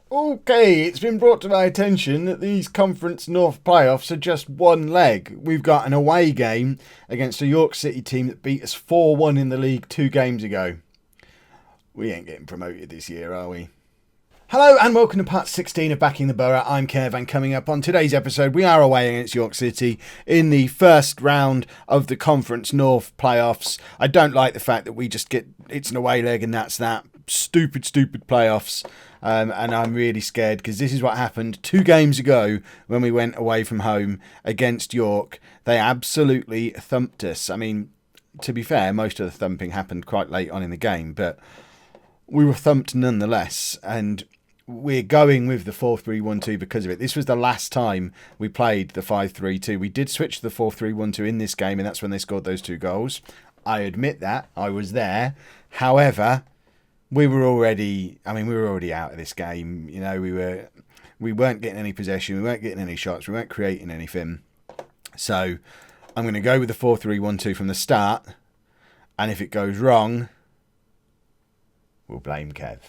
Okay, it's been brought to my attention that these Conference North playoffs are just one leg. We've got an away game against a York City team that beat us 4-1 in the league 2 games ago. We ain't getting promoted this year, are we? Hello and welcome to part 16 of Backing the Boro. I'm Kev, and coming up on today's episode, we are away against York City in the first round of the Conference North playoffs. I don't like the fact that we just get, it's an away leg and that's that. Stupid playoffs. And I'm really scared because this is what happened 2 games ago when we went away from home against York. They absolutely thumped us. I mean, to be fair, most of the thumping happened quite late on in the game, but we were thumped nonetheless. And we're going with the 4-3-1-2 because of it. This was the last time we played the 5-3-2. We did switch to the 4-3-1-2 in this game, and that's when they scored those 2 goals. I admit that. I was there. However, we were already out of this game. You know, we weren't getting any possession, we weren't getting any shots, we weren't creating anything. So I'm going to go with the 4-3-1-2 from the start, and if it goes wrong, we'll blame Kev.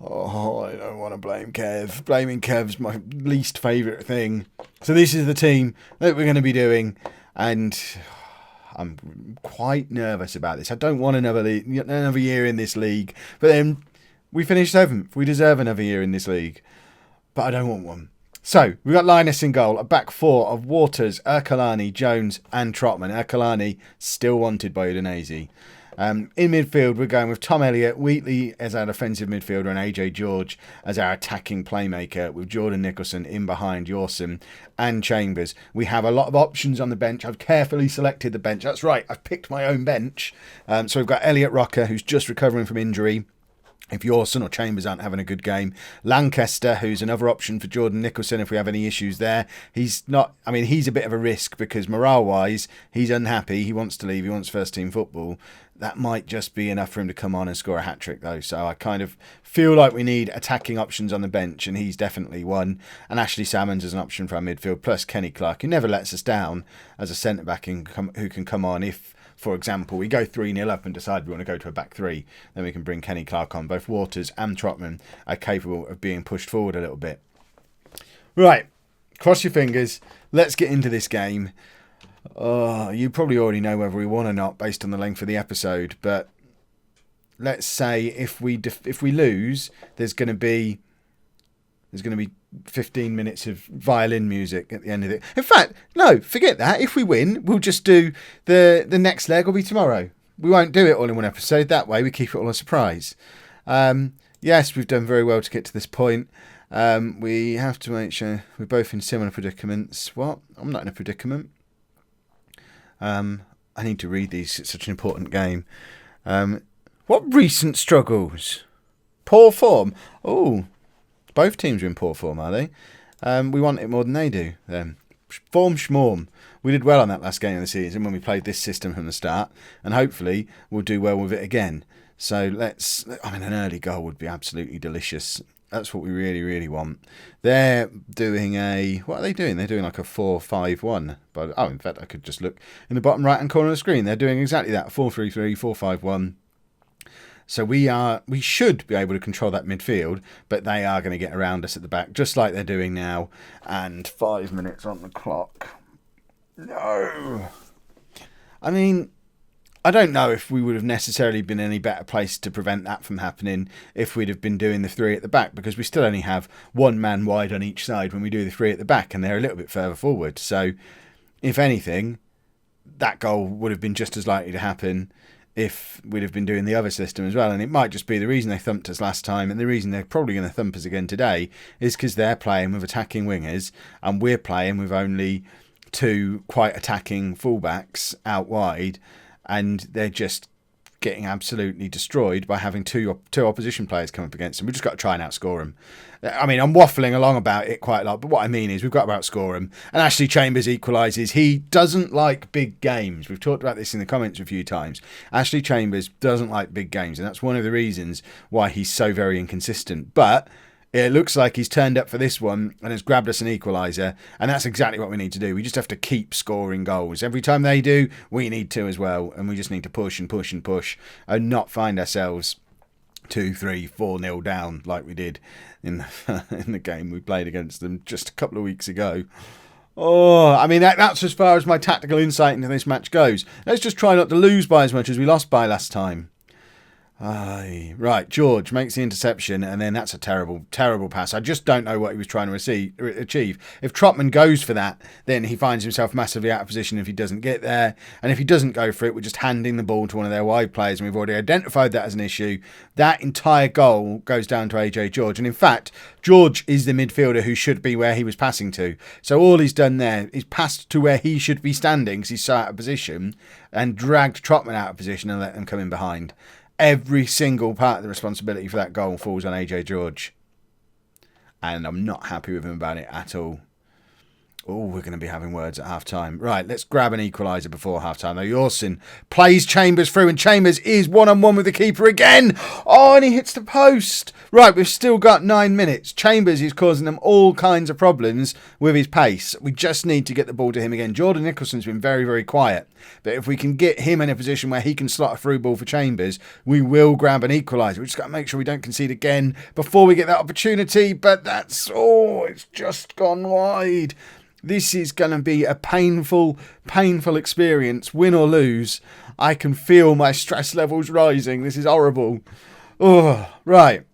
Oh, I don't want to blame Kev. Blaming Kev's my least favourite thing. So this is the team that we're going to be doing, and I'm quite nervous about this. I don't want another year in this league. But then we finished 7th. We deserve another year in this league. But I don't want one. So we've got Linus in goal. A back 4 of Waters, Ercolani, Jones and Trotman. Ercolani still wanted by Udinese. In midfield, we're going with Tom Elliott, Wheatley as our defensive midfielder, and AJ George as our attacking playmaker, with Jordan Nicholson in behind Yorson and Chambers. We have a lot of options on the bench. I've carefully selected the bench. That's right, I've picked my own bench. So we've got Elliot Rocker, who's just recovering from injury if Yorson or Chambers aren't having a good game. Lancaster, who's another option for Jordan Nicholson if we have any issues there. He's a bit of a risk because morale-wise, he's unhappy. He wants to leave. He wants first-team football. That might just be enough for him to come on and score a hat-trick, though. So I kind of feel like we need attacking options on the bench, and he's definitely one. And Ashley Salmons is an option for our midfield, plus Kenny Clark, who never lets us down as a centre-back who can come on if, for example, we go 3-0 up and decide we want to go to a back 3, then we can bring Kenny Clark on. Both Waters and Trotman are capable of being pushed forward a little bit. Right, cross your fingers. Let's get into this game. You probably already know whether we won or not based on the length of the episode, but let's say if we lose, there's going to be 15 minutes of violin music at the end of it. In fact, no, forget that. If we win, we'll just do the next leg will be tomorrow. We won't do it all in one episode. That way we keep it all a surprise. Yes, we've done very well to get to this point. We have to make sure we're both in similar predicaments. What? I'm not in a predicament. I need to read these. It's such an important game. What recent struggles? Poor form. Oh, both teams are in poor form, are they? We want it more than they do. Form schmorm. We did well on that last game of the season when we played this system from the start, and hopefully we'll do well with it again. So an early goal would be absolutely delicious. That's what we really, really want. They're doing what are they doing? They're doing like a 4-5-1. But in fact, I could just look in the bottom right-hand corner of the screen. They're doing exactly that, 4-3-3, 4-5-1. So we should be able to control that midfield, but they are going to get around us at the back, just like they're doing now. And 5 minutes on the clock. No. I don't know if we would have necessarily been any better placed to prevent that from happening if we'd have been doing the 3 at the back, because we still only have 1 man wide on each side when we do the 3 at the back, and they're a little bit further forward. So, if anything, that goal would have been just as likely to happen if we'd have been doing the other system as well. And it might just be the reason they thumped us last time, and the reason they're probably going to thump us again today, is because they're playing with attacking wingers, and we're playing with only 2 quite attacking fullbacks out wide. And they're just getting absolutely destroyed by having two opposition players come up against them. We've just got to try and outscore them. I'm waffling along about it quite a lot, but what I mean is we've got to outscore them. And Ashley Chambers equalises. He doesn't like big games. We've talked about this in the comments a few times. Ashley Chambers doesn't like big games, and that's one of the reasons why he's so very inconsistent. But it looks like he's turned up for this one and has grabbed us an equaliser, and that's exactly what we need to do. We just have to keep scoring goals. Every time they do, we need to as well, and we just need to push and push and push and not find ourselves 2, 3, 4-0 down like we did in the, in the game we played against them just a couple of weeks ago. Oh, I mean, that's as far as my tactical insight into this match goes. Let's just try not to lose by as much as we lost by last time. Aye. Right, George makes the interception, and then that's a terrible, terrible pass. I just don't know what he was trying to achieve. If Trotman goes for that, then he finds himself massively out of position if he doesn't get there. And if he doesn't go for it, we're just handing the ball to one of their wide players, and we've already identified that as an issue. That entire goal goes down to AJ George. And in fact, George is the midfielder who should be where he was passing to. So all he's done there is passed to where he should be standing because he's so out of position, and dragged Trotman out of position and let them come in behind. Every single part of the responsibility for that goal falls on AJ George. And I'm not happy with him about it at all. Oh, we're going to be having words at half-time. Right, let's grab an equaliser before half-time. Though Yorson plays Chambers through, and Chambers is one-on-one with the keeper again. Oh, and he hits the post. Right, we've still got 9 minutes. Chambers is causing them all kinds of problems with his pace. We just need to get the ball to him again. Jordan Nicholson's been very, very quiet. But if we can get him in a position where he can slot a through ball for Chambers, we will grab an equaliser. We've just got to make sure we don't concede again before we get that opportunity. But that's, it's just gone wide. This is going to be a painful, painful experience, win or lose. I can feel my stress levels rising. This is horrible. Oh, right.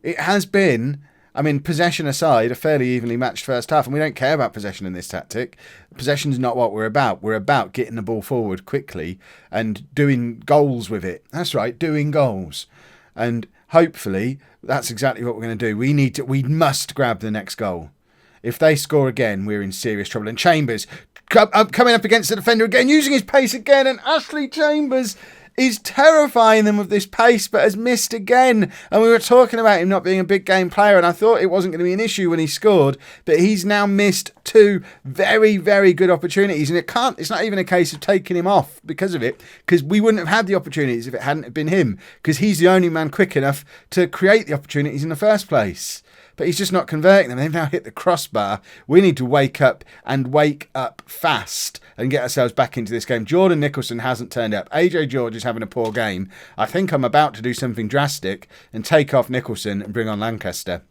It has been, I mean, possession aside, a fairly evenly matched first half, and we don't care about possession in this tactic. Possession's not what we're about. We're about getting the ball forward quickly and doing goals with it. That's right, doing goals. And hopefully, that's exactly what we're going to do. We must grab the next goal. If they score again, we're in serious trouble. And Chambers coming up against the defender again, using his pace again. And Ashley Chambers is terrifying them with this pace, but has missed again. And we were talking about him not being a big game player, and I thought it wasn't going to be an issue when he scored. But he's now missed 2 very, very good opportunities. And it's not even a case of taking him off because of it, because we wouldn't have had the opportunities if it hadn't been him, because he's the only man quick enough to create the opportunities in the first place. But he's just not converting them. They've now hit the crossbar. We need to wake up fast and get ourselves back into this game. Jordan Nicholson hasn't turned up. AJ George is having a poor game. I think I'm about to do something drastic and take off Nicholson and bring on Lancaster.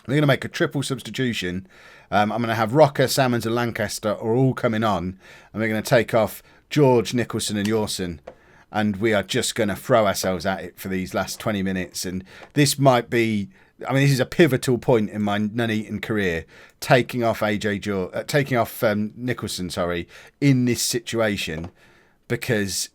We're going to make a triple substitution. I'm going to have Rocker, Salmons and Lancaster are all coming on. And we're going to take off George, Nicholson and Yorson. And we are just going to throw ourselves at it for these last 20 minutes. And this might be... I mean, this is a pivotal point in my Nuneaton career, taking off Nicholson, in this situation, because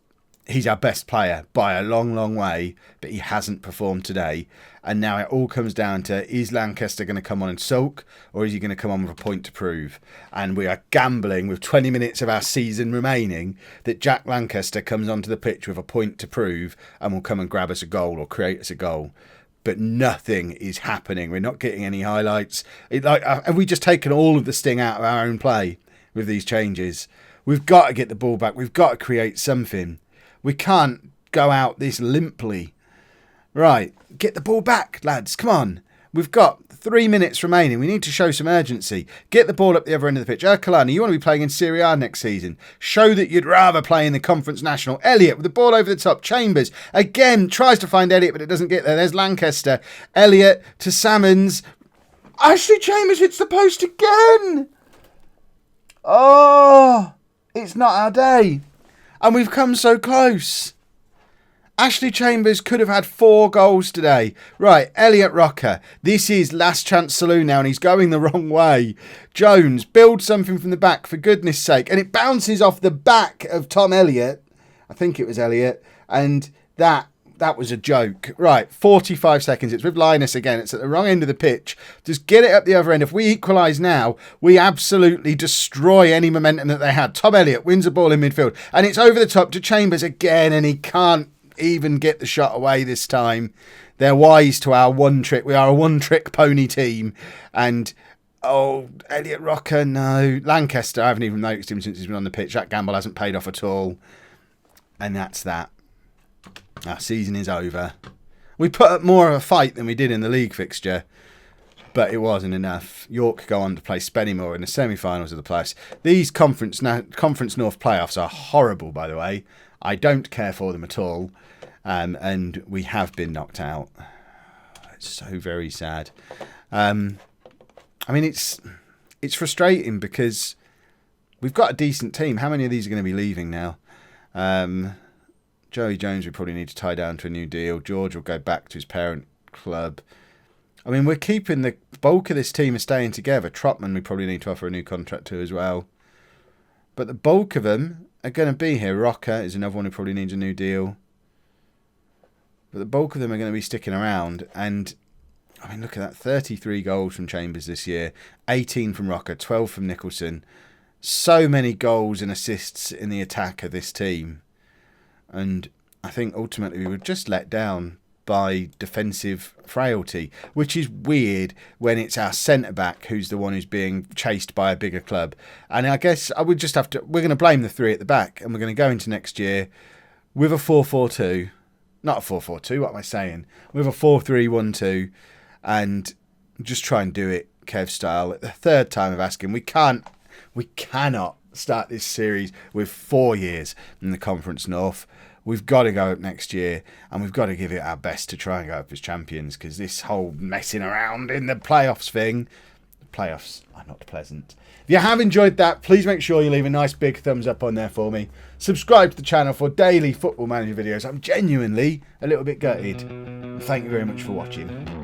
he's our best player by a long, long way, but he hasn't performed today. And now it all comes down to, is Lancaster going to come on and sulk, or is he going to come on with a point to prove? And we are gambling with 20 minutes of our season remaining that Jack Lancaster comes onto the pitch with a point to prove and will come and grab us a goal or create us a goal. But nothing is happening. We're not getting any highlights. Have we just taken all of the sting out of our own play with these changes? We've got to get the ball back. We've got to create something. We can't go out this limply. Right, get the ball back, lads. Come on. We've got 3 minutes remaining. We need to show some urgency. Get the ball up the other end of the pitch. Ercolani, you want to be playing in Serie A next season. Show that you'd rather play in the Conference National. Elliott with the ball over the top. Chambers again tries to find Elliott, but it doesn't get there. There's Lancaster. Elliott to Salmons. Ashley Chambers hits the post again. Oh, it's not our day. And we've come so close. Ashley Chambers could have had 4 goals today. Right, Elliott Rocker. This is last chance saloon now, and he's going the wrong way. Jones, build something from the back, for goodness sake. And it bounces off the back of Tom Elliott. I think it was Elliott. And that was a joke. Right, 45 seconds. It's with Linus again. It's at the wrong end of the pitch. Just get it up the other end. If we equalise now, we absolutely destroy any momentum that they had. Tom Elliott wins the ball in midfield. And it's over the top to Chambers again, and he can't even get the shot away this time. They're wise to our one trick. We are a one-trick pony team. And, Elliott Rocker, no. Lancaster, I haven't even noticed him since he's been on the pitch. That gamble hasn't paid off at all. And that's that. Our season is over. We put up more of a fight than we did in the league fixture, but it wasn't enough. York go on to play Spennymoor in the semi-finals of the place. These Conference North playoffs are horrible, by the way. I don't care for them at all. And we have been knocked out. it's so very sad. I mean, it's frustrating because we've got a decent team. How many of these are going to be leaving now? Joey Jones, we probably need to tie down to a new deal. George will go back to his parent club. I mean, we're keeping the bulk of this team is staying together. Trotman, we probably need to offer a new contract to as well. But the bulk of them are going to be here. Rocker is another one who probably needs a new deal. But the bulk of them are going to be sticking around. And, I mean, look at that. 33 goals from Chambers this year. 18 from Rocker. 12 from Nicholson. So many goals and assists in the attack of this team. And I think ultimately we were just let down by defensive frailty, which is weird when it's our centre-back who's the one who's being chased by a bigger club. And I guess I would just have to... We're going to blame the three at the back, and we're going to go into next year with a 4-4-2. Not a 4-4-2, what am I saying? With a 4-3-1-2, and just try and do it Kev style. At the third time of asking, we cannot start this series with 4 years in the Conference North. We've got to go up next year, and we've got to give it our best to try and go up as champions, because this whole messing around in the playoffs thing, the playoffs are not pleasant. If you have enjoyed that, please make sure you leave a nice big thumbs up on there for me. Subscribe to the channel for daily Football Manager videos. I'm genuinely a little bit gutted. Thank you very much for watching.